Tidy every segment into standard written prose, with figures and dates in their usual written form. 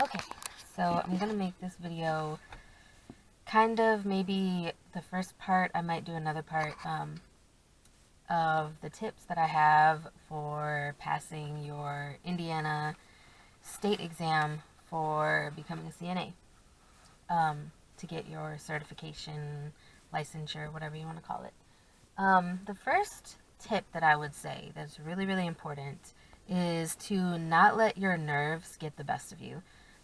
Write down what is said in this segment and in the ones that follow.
Okay, so I'm gonna make this video kind of maybe the first part. I might do another part of the tips that I have for passing your Indiana State Exam for becoming a CNA, to get your certification, licensure, whatever you want to call it. The first tip that I would say that's really, really important is to not let your nerves get the best of you.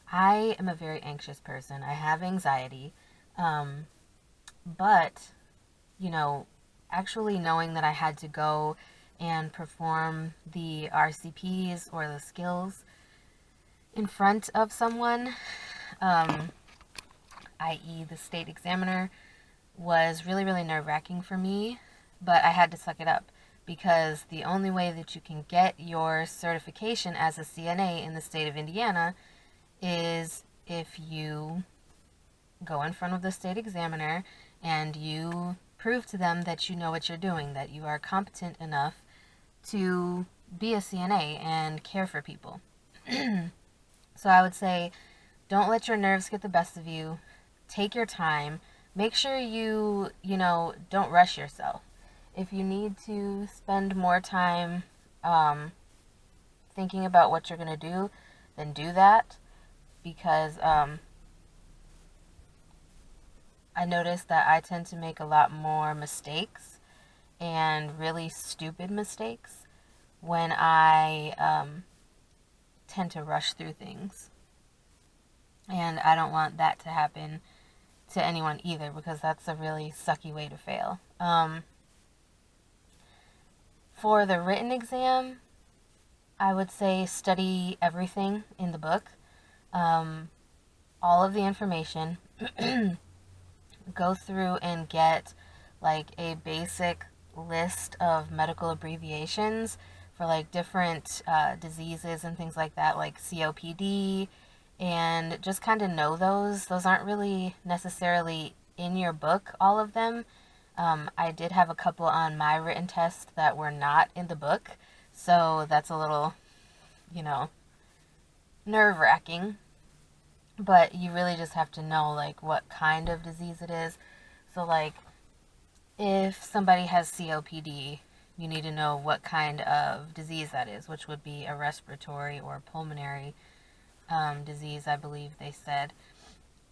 I am a very anxious person. I have anxiety. Um, but, you know, actually knowing that I had to go and perform the RCPs or the skills in front of someone, um, i.e., the state examiner, was really, really nerve wracking for me. But I had to suck it up because the only way that you can get your certification as a CNA in the state of Indiana is if you go in front of the state examiner and you prove to them that you know what you're doing, that you are competent enough to be a CNA and care for people. So I would say don't let your nerves get the best of you. Take your time. Make sure don't rush yourself. If you need to spend more time thinking about what you're going to do, then do that because I noticed that I tend to make a lot more mistakes and really stupid mistakes when I tend to rush through things. And I don't want that to happen to anyone either because that's a really sucky way to fail. For the written exam, I would say study everything in the book, all of the information. Go through and get like a basic list of medical abbreviations for like different diseases and things like that, like COPD, and just kind of know those. Those aren't really necessarily in your book, all of them. I did have a couple on my written test that were not in the book, so that's a little, you know, nerve wracking. But you really just have to know like what kind of disease it is. So like if somebody has COPD, you need to know what kind of disease that is, which would be a respiratory or pulmonary disease, I believe they said.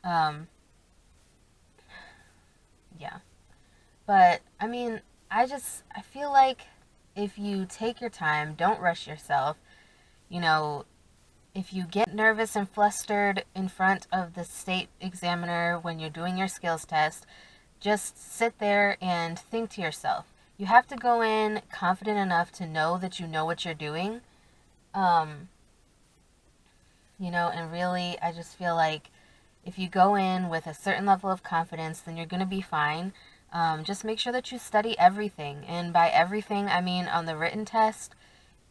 Um, yeah. But I mean, I feel like if you take your time, don't rush yourself, you know, if you get nervous and flustered in front of the state examiner when you're doing your skills test, just sit there and think to yourself. You have to go in confident enough to know that you know what you're doing. Um, and really, I just feel like if you go in with a certain level of confidence, then you're going to be fine. Just make sure that you study everything. And by everything, I mean on the written test,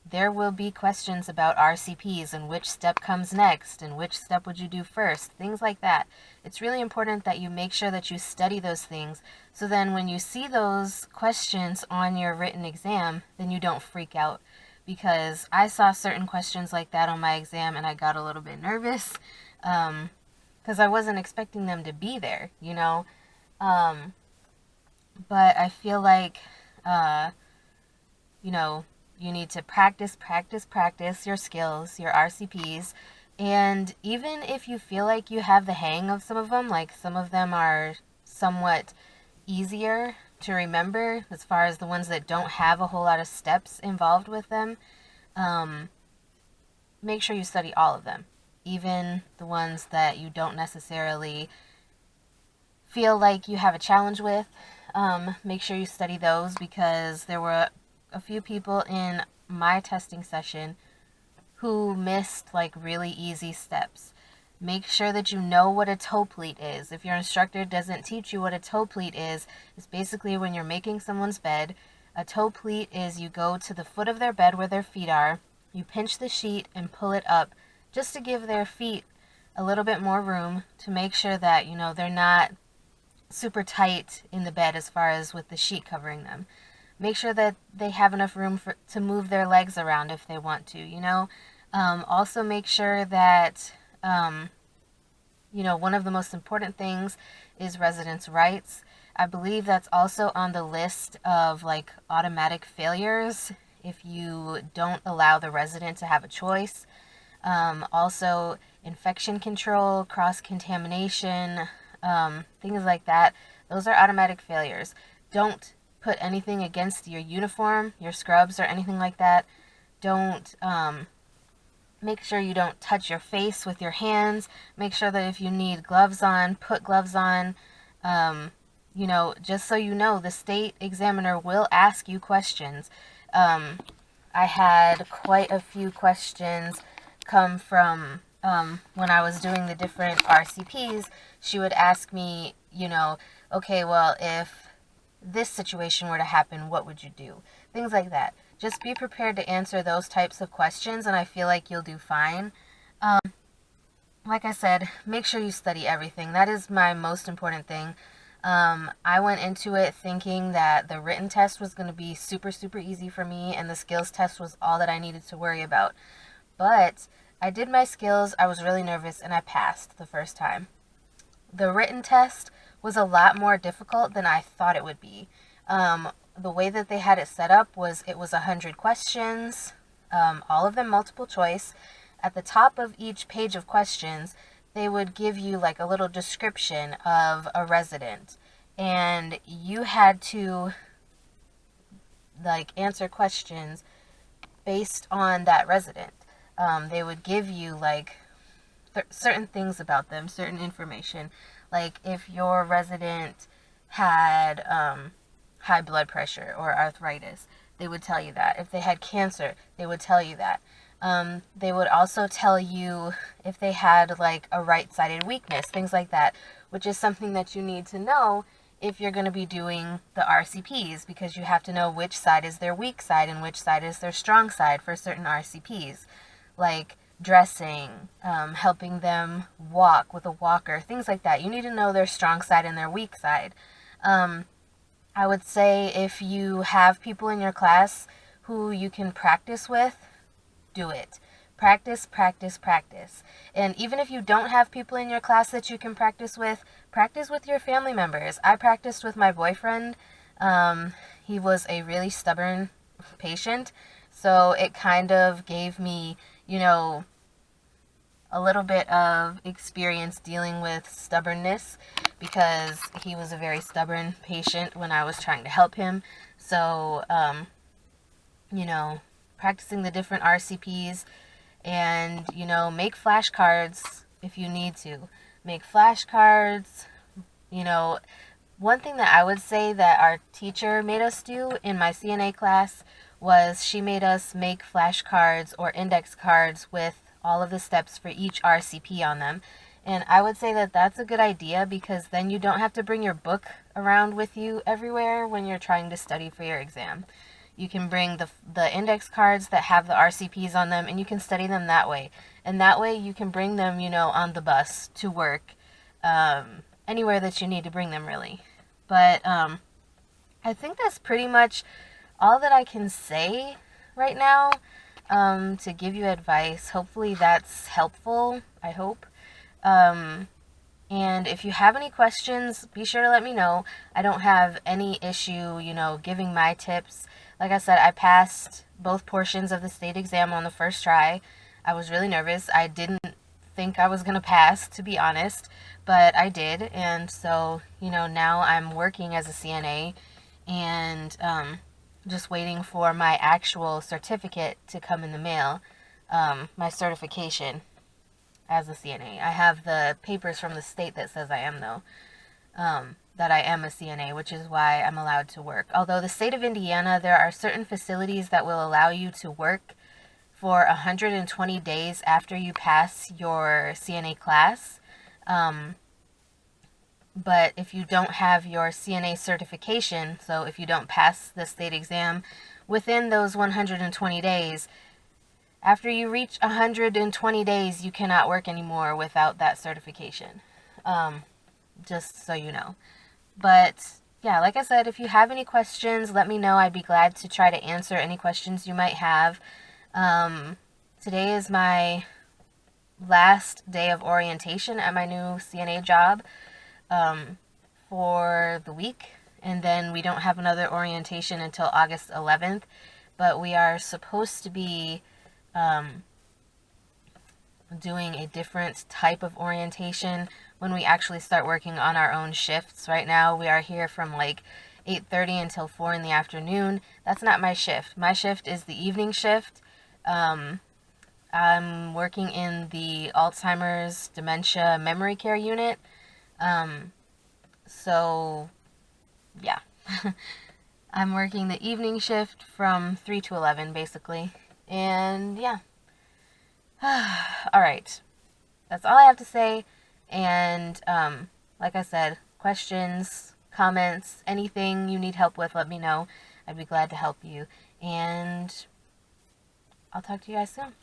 there will be questions about RCPs and which step comes next and which step would you do first, things like that. It's really important that you make sure that you study those things so then when you see those questions on your written exam, then you don't freak out. Because I saw certain questions like that on my exam and I got a little bit nervous because I wasn't expecting them to be there, Um, but I feel like, you know, you need to practice your skills, your RCPs. And even if you feel like you have the hang of some of them, like some of them are somewhat easier to remember as far as the ones that don't have a whole lot of steps involved with them, um, make sure you study all of them. Even the ones that you don't necessarily feel like you have a challenge with, make sure you study those because there were a few people in my testing session who missed like really easy steps. Make sure that you know what a toe pleat is. If your instructor doesn't teach you what a toe pleat is, it's basically when you're making someone's bed. A toe pleat is you go to the foot of their bed where their feet are, you pinch the sheet and pull it up just to give their feet a little bit more room to make sure that, they're not super tight in the bed as far as with the sheet covering them. Make sure that they have enough room to move their legs around if they want to, Also make sure that One of the most important things is residents' rights. I believe that's also on the list of like automatic failures if you don't allow the resident to have a choice. Also, infection control, cross-contamination, things like that. Those are automatic failures. Don't put anything against your uniform, your scrubs, or anything like that. Don't make sure you don't touch your face with your hands. Make sure that if you need gloves on, put gloves on. Just so you know, the state examiner will ask you questions. I had quite a few questions come from when I was doing the different RCPs. She would ask me, okay, well, if this situation were to happen, what would you do? Things like that. Just be prepared to answer those types of questions, and I feel like you'll do fine. Like I said, make sure you study everything. That is my most important thing. I went into it thinking that the written test was going to be super, super easy for me, and the skills test was all that I needed to worry about. But I did my skills, I was really nervous, and I passed the first time. The written test was a lot more difficult than I thought it would be. The way that they had it set up was it was 100 questions, all of them multiple choice. At the top of each page of questions, they would give you like a little description of a resident, and you had to like answer questions based on that resident. They would give you like certain things about them, certain information, like if your resident had high blood pressure or arthritis, they would tell you that. If they had cancer, they would tell you that. They would also tell you if they had like a right-sided weakness, things like that, which is something that you need to know if you're going to be doing the RCPs, because you have to know which side is their weak side and which side is their strong side for certain RCPs, like dressing, helping them walk with a walker, things like that. You need to know their strong side and their weak side. I would say if you have people in your class who you can practice with, do it. Practice, practice, practice. And even if you don't have people in your class that you can practice with your family members. I practiced with my boyfriend. He was a really stubborn patient, so it kind of gave me, a little bit of experience dealing with stubbornness, because he was a very stubborn patient when I was trying to help him. So, practicing the different RCPs, and, make flashcards if you need to. Make flashcards. One thing that I would say that our teacher made us do in my CNA class was she made us make flashcards or index cards with all of the steps for each RCP on them. And I would say that that's a good idea, because then you don't have to bring your book around with you everywhere when you're trying to study for your exam. You can bring the index cards that have the RCPs on them, and you can study them that way. And that way you can bring them, on the bus to work, anywhere that you need to bring them, really. But I think that's pretty much all that I can say right now to give you advice. Hopefully that's helpful, I hope. And if you have any questions, be sure to let me know. I don't have any issue, giving my tips. Like I said, I passed both portions of the state exam on the first try. I was really nervous. I didn't think I was going to pass, to be honest, but I did. And so, now I'm working as a CNA, and just waiting for my actual certificate to come in the mail, my certification as a CNA. I have the papers from the state that says I am, though, that I am a CNA, which is why I'm allowed to work. Although the state of Indiana, there are certain facilities that will allow you to work for 120 days after you pass your CNA class. But if you don't have your CNA certification, so if you don't pass the state exam within those 120 days, after you reach 120 days, you cannot work anymore without that certification. Just so you know. But yeah, like I said, if you have any questions, let me know. I'd be glad to try to answer any questions you might have. Today is my last day of orientation at my new CNA job for the week, and then we don't have another orientation until August 11th, but we are supposed to be doing a different type of orientation when we actually start working on our own shifts. Right now we are here from like 8:30 until 4 in the afternoon. That's not my shift. My shift is the evening shift. I'm working in the Alzheimer's dementia memory care unit. So yeah. I'm working the evening shift from 3 to 11 basically. And yeah. All right. That's all I have to say. And like I said, questions, comments, anything you need help with, let me know. I'd be glad to help you. And I'll talk to you guys soon.